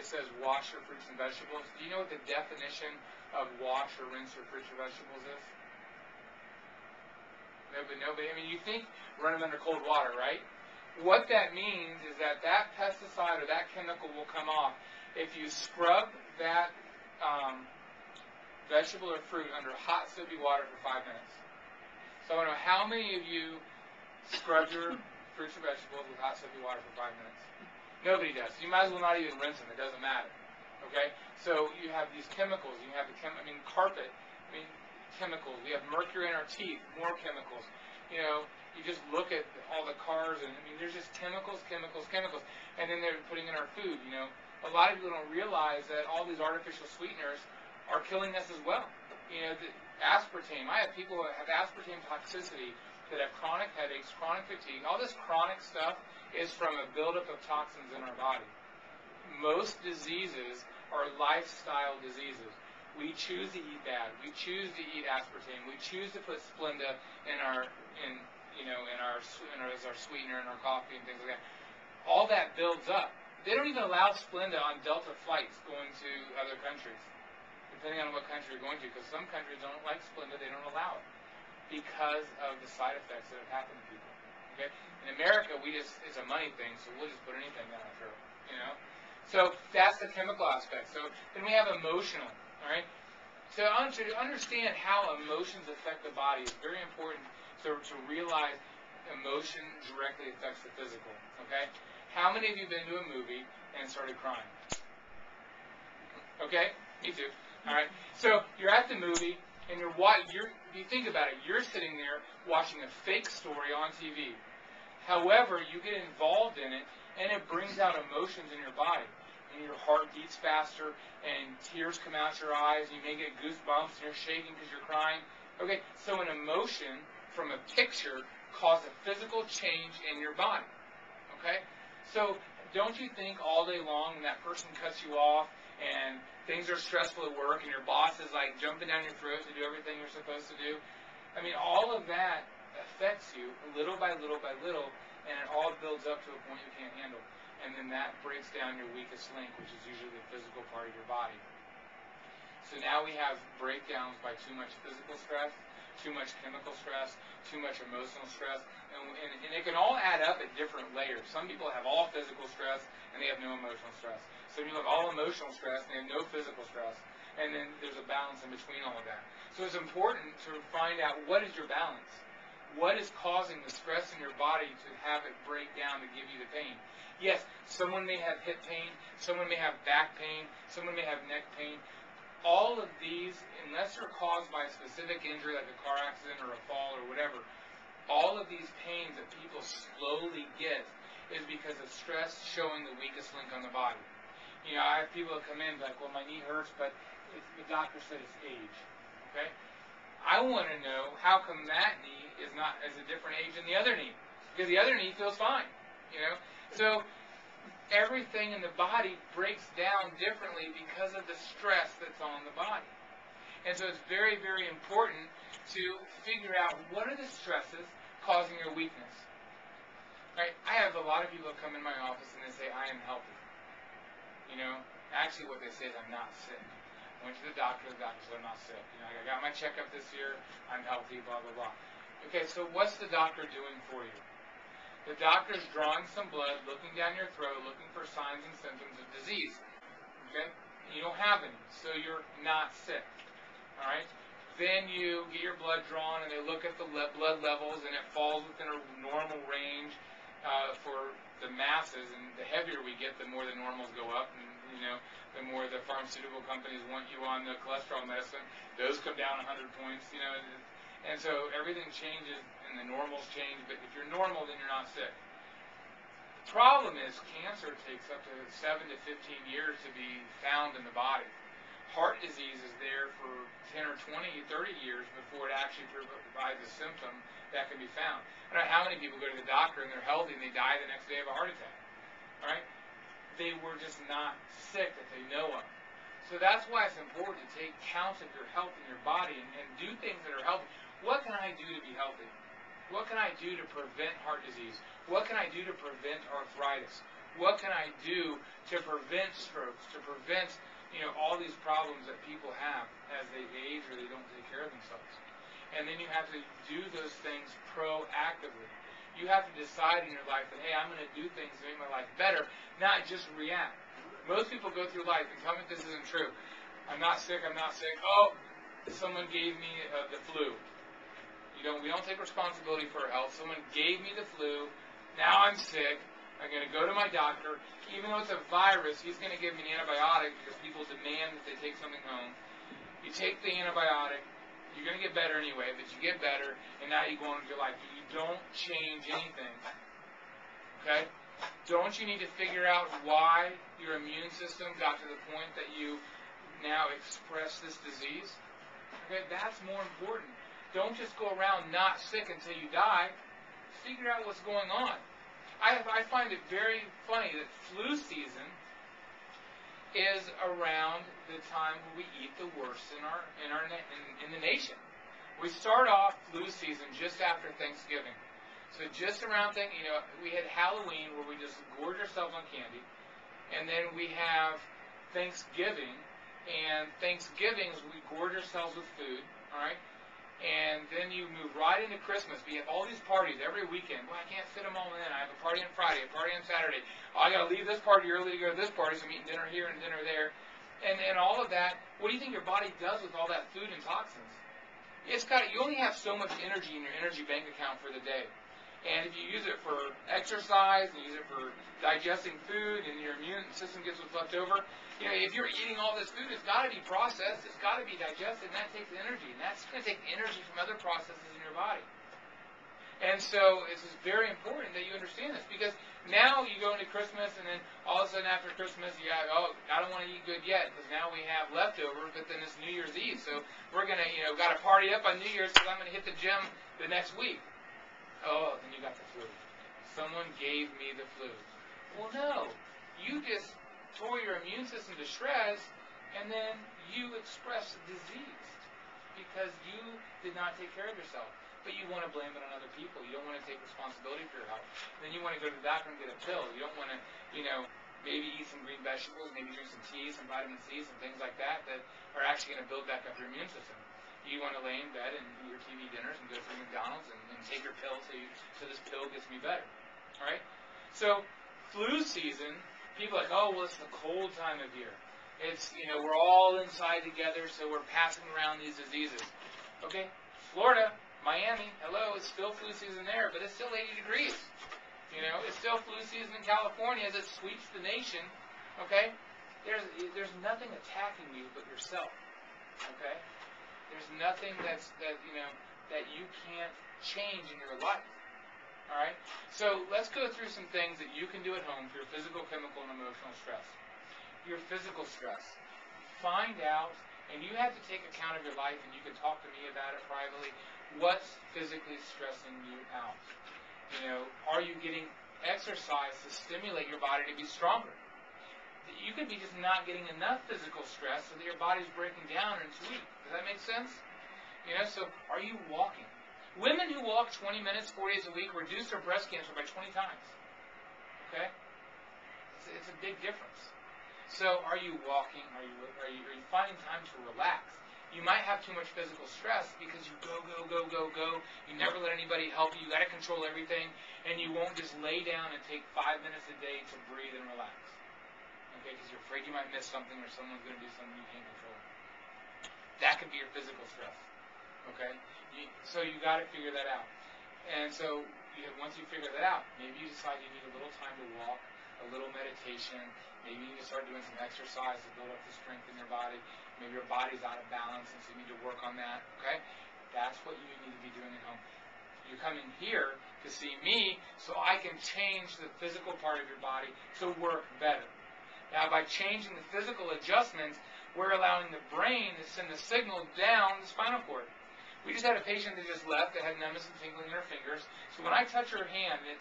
it says wash your fruits and vegetables. Do you know what the definition of wash or rinse your fruits or vegetables is? Nobody. I mean, you think run them under cold water, right? What that means is that that pesticide or that chemical will come off if you scrub that vegetable or fruit under hot soapy water for 5 minutes. So I don't know how many of you scrub your fruits or vegetables with hot soapy water for 5 minutes. Nobody does. You might as well not even rinse them. It doesn't matter. Okay? So you have these chemicals. You have the carpet. Chemicals. We have mercury in our teeth. More chemicals. You know, you just look at all the cars, and there's just chemicals. And then they're putting in our food. You know, a lot of people don't realize that all these artificial sweeteners are killing us as well. You know, the aspartame. I have people who have aspartame toxicity that have chronic headaches, chronic fatigue. All this chronic stuff is from a buildup of toxins in our body. Most diseases are lifestyle diseases. We choose to eat bad. We choose to eat aspartame. We choose to put Splenda as our sweetener in our coffee and things like that. All that builds up. They don't even allow Splenda on Delta flights going to other countries, depending on what country you're going to, because some countries don't like Splenda. They don't allow it because of the side effects that have happened to people. Okay? In America, it's a money thing, so we'll just put anything down our throat. You know? So that's the chemical aspect. So then we have emotional. All right. So to understand how emotions affect the body is very important to realize emotion directly affects the physical. Okay. How many of you have been to a movie and started crying? Okay. Me too. All right. So you're at the movie and you think about it. You're sitting there watching a fake story on TV. However, you get involved in it and it brings out emotions in your body. And your heart beats faster, and tears come out your eyes, and you may get goosebumps, and you're shaking because you're crying. Okay, so an emotion from a picture causes a physical change in your body. Okay? So don't you think all day long when that person cuts you off, and things are stressful at work, and your boss is like jumping down your throat to do everything you're supposed to do? All of that affects you little by little by little, and it all builds up to a point you can't handle. And then that breaks down your weakest link, which is usually the physical part of your body. So now we have breakdowns by too much physical stress, too much chemical stress, too much emotional stress, and it can all add up at different layers. Some people have all physical stress and they have no emotional stress. Some people have all emotional stress and they have no physical stress. And then there's a balance in between all of that. So it's important to find out what is your balance. What is causing the stress in your body to have it break down to give you the pain? Yes, someone may have hip pain, someone may have back pain, someone may have neck pain. All of these, unless they're caused by a specific injury like a car accident or a fall or whatever, all of these pains that people slowly get is because of stress showing the weakest link on the body. You know, I have people that come in like, well, my knee hurts, but the doctor said it's age. Okay? I want to know how come that knee is a different age than the other knee, because the other knee feels fine. You know, so everything in the body breaks down differently because of the stress that's on the body. And so it's very, very important to figure out what are the stresses causing your weakness. Right? I have a lot of people that come in my office and they say, I am healthy. You know, actually what they say is I'm not sick. I went to the doctor said I'm not sick. You know, I got my checkup this year, I'm healthy, blah, blah, blah. Okay, so what's the doctor doing for you? The doctor's drawing some blood, looking down your throat, looking for signs and symptoms of disease. Okay? You don't have any, so you're not sick. All right? Then you get your blood drawn, and they look at the blood levels, and it falls within a normal range for the masses. And the heavier we get, the more the normals go up. And, you know, the more the pharmaceutical companies want you on the cholesterol medicine, those come down 100 points. You know, and so everything changes, and the normals change. But if you're normal, then you're not sick. The problem is cancer takes up to 7 to 15 years to be found in the body. Heart disease is there for 10 or 20, 30 years before it actually provides a symptom that can be found. I don't know how many people go to the doctor and they're healthy and they die the next day of a heart attack. All right? They were just not sick that they know of. So that's why it's important to take count of your health in your body and do things that are healthy. What can I do to be healthy? What can I do to prevent heart disease? What can I do to prevent arthritis? What can I do to to prevent strokes, to prevent, all these problems that people have as they age or they don't take care of themselves. And then you have to do those things proactively. You have to decide in your life that, hey, I'm going to do things to make my life better, not just react. Most people go through life, and tell me if this isn't true. I'm not sick, I'm not sick. Oh, someone gave me the flu. We don't take responsibility for our health. Someone gave me the flu. Now I'm sick. I'm going to go to my doctor. Even though it's a virus, he's going to give me an antibiotic because people demand that they take something home. You take the antibiotic. You're going to get better anyway, but you get better, and now you go on with your life. You don't change anything. Okay? Don't you need to figure out why your immune system got to the point that you now express this disease? Okay? That's more important. Don't just go around not sick until you die. Figure out what's going on. I find it very funny that flu season is around the time when we eat the worst in the nation. We start off flu season just after Thanksgiving. So just around we had Halloween where we just gorge ourselves on candy, and then we have Thanksgiving, and Thanksgiving is we gorge ourselves with food, all right? And then you move right into Christmas. We have all these parties every weekend. Well, I can't fit them all in. I have a party on Friday, a party on Saturday. Oh, I got to leave this party early to go to this party, so I'm eating dinner here and dinner there. And all of that, what do you think your body does with all that food and toxins? You only have so much energy in your energy bank account for the day. And if you use it for exercise, and use it for digesting food, and your immune system gets what's left over, if you're eating all this food, it's got to be processed, it's got to be digested, and that takes energy. And that's going to take energy from other processes in your body. And so it's just very important that you understand this, because now you go into Christmas, and then all of a sudden after Christmas, I don't want to eat good yet, because now we have leftovers, but then it's New Year's Eve, so we're going to, got to party up on New Year's because I'm going to hit the gym the next week. Oh, then you got the flu. Someone gave me the flu. Well, no. You just tore your immune system to shreds, and then you expressed disease because you did not take care of yourself. But you want to blame it on other people. You don't want to take responsibility for your health. Then you want to go to the doctor and get a pill. You don't want to, maybe eat some green vegetables, maybe drink some tea, some vitamin C, some things like that are actually going to build back up your immune system. You want to lay in bed and eat your TV dinners and go through McDonald's and take your pill so this pill gets me better. All right? So flu season, people are like, oh, well, it's the cold time of year. It's, we're all inside together, so we're passing around these diseases. Okay? Florida, Miami, hello, it's still flu season there, but it's still 80 degrees. It's still flu season in California as it sweeps the nation. Okay? There's nothing attacking you but yourself. Okay? There's nothing that you can't change in your life. All right? So let's go through some things that you can do at home for your physical, chemical, and emotional stress. Your physical stress. Find out, and you have to take account of your life, and you can talk to me about it privately. What's physically stressing you out? Are you getting exercise to stimulate your body to be stronger? You could be just not getting enough physical stress so that your body's breaking down and it's weak. Does that make sense? So are you walking? Women who walk 20 minutes 4 days a week reduce their breast cancer by 20 times. Okay? It's a big difference. So are you walking? Are you finding time to relax? You might have too much physical stress because you go. You never let anybody help you. You got to control everything, and you won't just lay down and take 5 minutes a day to breathe and relax. Okay, because you're afraid you might miss something or someone's going to do something you can't control. That could be your physical stress. Okay, so you got to figure that out. And so once you figure that out, maybe you decide you need a little time to walk, a little meditation. Maybe you need to start doing some exercise to build up the strength in your body. Maybe your body's out of balance, and so you need to work on that. Okay, that's what you need to be doing at home. You're coming here to see me so I can change the physical part of your body to work better. Now, by changing the physical adjustments, we're allowing the brain to send the signal down the spinal cord. We just had a patient that just left that had numbness and tingling in her fingers. So when I touch her hand and it